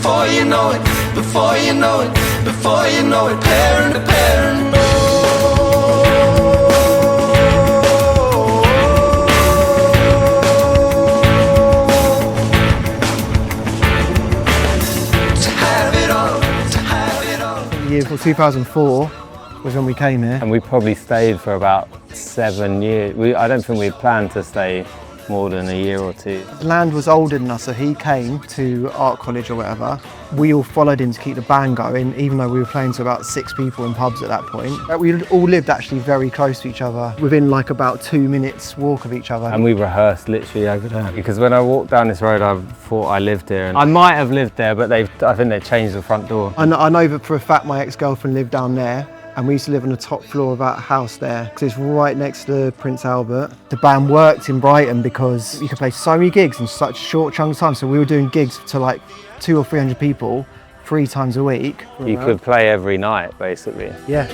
before you know it, before you know it, before you know it, paranoid. Year 2004 was when we came here. And we probably stayed for about 7 years. I don't think we planned to stay more than a year or two. Land was older than us, so he came to art college or whatever. We all followed him to keep the band going, even though we were playing to about 6 people in pubs at that point. We all lived actually very close to each other, within like about 2 minutes walk of each other. And we rehearsed literally over there. Because when I walked down this road, I thought I lived here. And I might have lived there, but I think they changed the front door. I know that for a fact my ex-girlfriend lived down there. And we used to live on the top floor of that house there because it's right next to Prince Albert. The band worked in Brighton because you could play so many gigs in such short chunks of time. So we were doing gigs to like 200 or 300 people 3 times a week. You could play every night, basically. Yeah.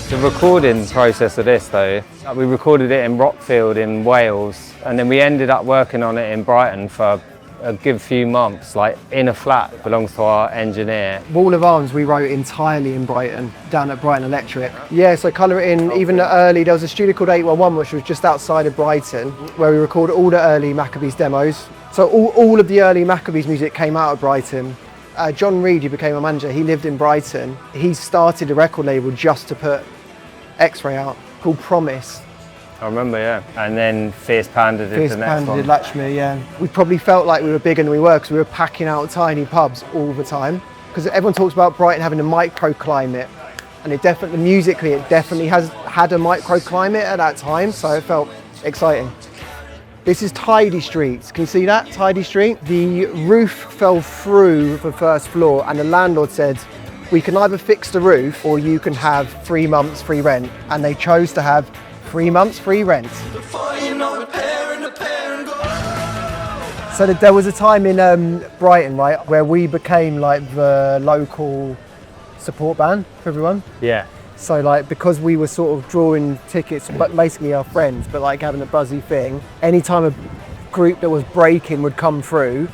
The recording process of this though, we recorded it in Rockfield in Wales, and then we ended up working on it in Brighton for a good few months, like in a flat, belongs to our engineer. Wall of Arms we wrote entirely in Brighton, down at Brighton Electric. Yeah, so Colour It In, even the early, there was a studio called 811 which was just outside of Brighton, where we recorded all the early Maccabees demos. So all of the early Maccabees music came out of Brighton. John Reed, who became a manager, he lived in Brighton. He started a record label just to put X-Ray out, called Promise. I remember, yeah. And then Fierce Panda did the next one. Fierce Panda did Lakshmi, yeah. We probably felt like we were bigger than we were because we were packing out tiny pubs all the time. Because everyone talks about Brighton having a microclimate, and it definitely, musically, it definitely has had a microclimate at that time, so it felt exciting. This is Tidy Street. Can you see that, Tidy Street? The roof fell through the first floor and the landlord said, we can either fix the roof or you can have 3 months free rent. And they chose to have 3 months free rent. So there was a time in Brighton, right, where we became like the local support band for everyone. Yeah. So like, because we were sort of drawing tickets, but basically our friends, but like having a buzzy thing, anytime a group that was breaking would come through,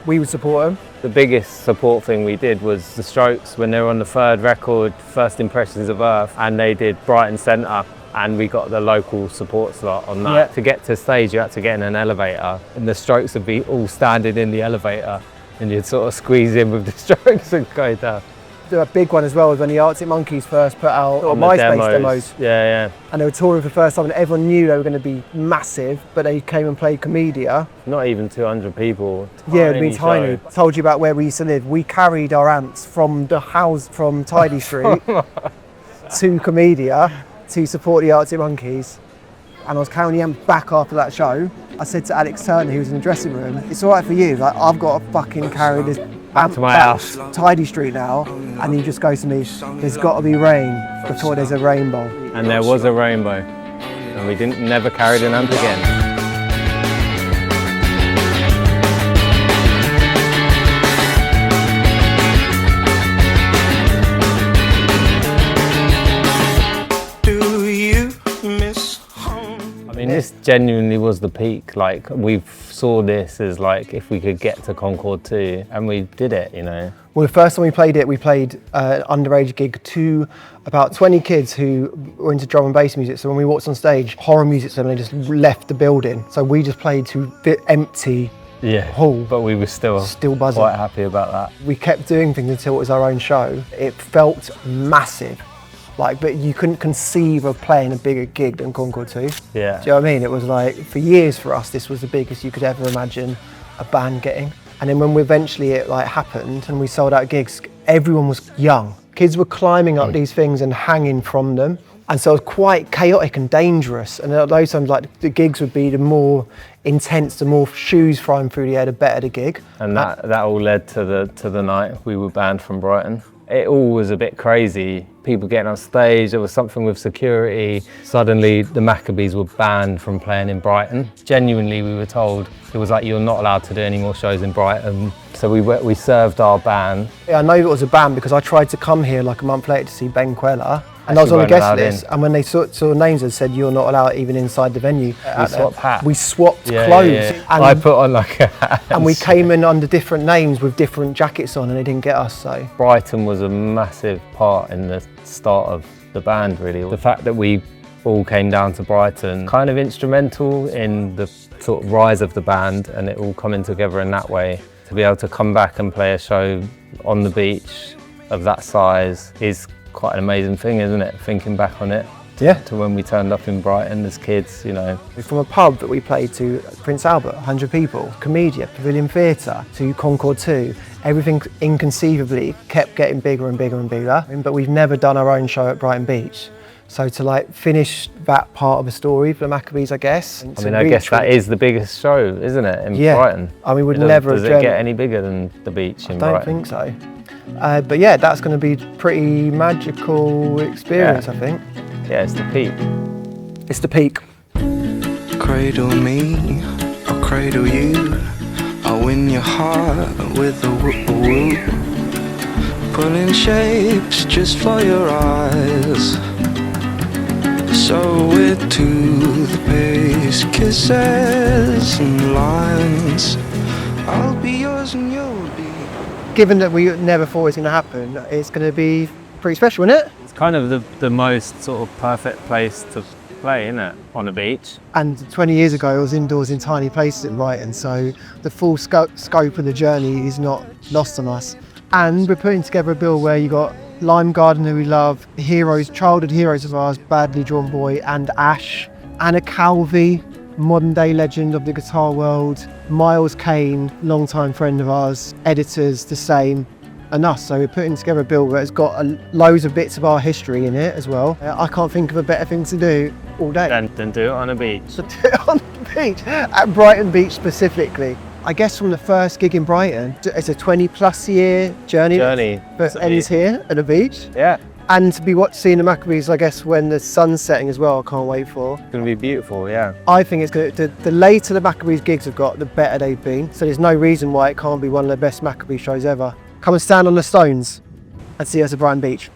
we would support them. The biggest support thing we did was the Strokes when they were on the 3rd record, First Impressions of Earth, and they did Brighton Centre, and we got the local support slot on that. Yeah. To get to stage, you had to get in an elevator, and the Strokes would be all standing in the elevator, and you'd sort of squeeze in with the Strokes and go down. A big one as well was when the Arctic Monkeys first put out MySpace demos. Yeah, yeah. And they were touring for the first time and everyone knew they were going to be massive, but they came and played Comedia. Not even 200 people. Yeah, it'd be tiny. I told you about where we used to live. We carried our amps from the house, from Tidy Street to Comedia to support the Arctic Monkeys. And I was carrying the amp back after that show. I said to Alex Turner, who was in the dressing room, it's all right for you, like I've got to fucking carry this back to my house. Tidy Street now, and he just goes to me, there's got to be rain before there's a rainbow. And there was a rainbow, and we never carried an amp again. I mean, this genuinely was the peak. Like, we saw this as like if we could get to Concord 2, and we did it, you know. Well, the first time we played an underage gig to about 20 kids who were into drum and bass music. So when we walked on stage, horror music, so they just left the building. So we just played to the empty hall. But we were still buzzing. Quite happy about that. We kept doing things until it was our own show. It felt massive. Like, but you couldn't conceive of playing a bigger gig than Concord 2. Yeah. Do you know what I mean? It was like, for years for us, this was the biggest you could ever imagine a band getting. And then when eventually it like happened and we sold out gigs, everyone was young. Kids were climbing up these things and hanging from them. And so it was quite chaotic and dangerous. And at those times, like the gigs would be the more intense, the more shoes flying through the air, the better the gig. And that all led to the night we were banned from Brighton. It all was a bit crazy. people getting on stage. There was something with security. Suddenly the Maccabees were banned from playing in Brighton. Genuinely, we were told it was like, you're not allowed to do any more shows in Brighton. So we served our ban. Yeah, I know it was a ban because I tried to come here like a month later to see Ben Quella, and I was on a guest list, and when they saw names and said you're not allowed even inside the venue. We swapped hats. We swapped clothes. Yeah. And I put on like a hat. And we came in under different names with different jackets on, and they didn't get us, so. Brighton was a massive part in the start of the band, really. The fact that we all came down to Brighton, kind of instrumental in the sort of rise of the band, and it all coming together in that way. To be able to come back and play a show on the beach of that size is quite an amazing thing, isn't it? Thinking back on it. Yeah. To when we turned up in Brighton as kids, you know. From a pub that we played to Prince Albert, 100 people, Comedia, Pavilion Theatre, to Concord 2, everything inconceivably kept getting bigger and bigger and bigger. But we've never done our own show at Brighton Beach. So to like finish that part of the story for the Maccabees, I guess. I mean, I guess that is the biggest show, isn't it, in Brighton? I mean, we'd never have dreamt. Does it get any bigger than the beach in Brighton? I don't think so. But yeah, that's going to be a pretty magical experience, I think. Yeah, it's the peak. It's the peak. Cradle me, I'll cradle you. I'll win your heart with a whoop-a-whoop. Pulling shapes just for your eyes. So we're to the pace, kisses and lines. I'll be yours and you'll be. Given that we never thought it was going to happen, it's going to be pretty special, isn't it? It's kind of the most sort of perfect place to play, isn't it, on a beach? And 20 years ago, I was indoors in tiny places in Brighton, so the full scope of the journey is not lost on us. And we're putting together a bill where you got Lime Garden, who we love, heroes, childhood heroes of ours, Badly Drawn Boy and Ash, Anna Calvi, modern day legend of the guitar world, Miles Kane, longtime friend of ours, editors the same, and us. So we're putting together a bill where it's got loads of bits of our history in it as well. I can't think of a better thing to do all day. Then do it on a beach. So do it on the beach, at Brighton Beach specifically. I guess from the first gig in Brighton, it's a 20+ year journey that ends here at the beach. Yeah. And to be seeing the Maccabees, I guess, when the sun's setting as well, I can't wait for. It's going to be beautiful, yeah. I think it's going to, the later the Maccabees gigs have got, the better they've been. So there's no reason why it can't be one of the best Maccabees shows ever. Come and stand on the stones and see us at Brighton Beach.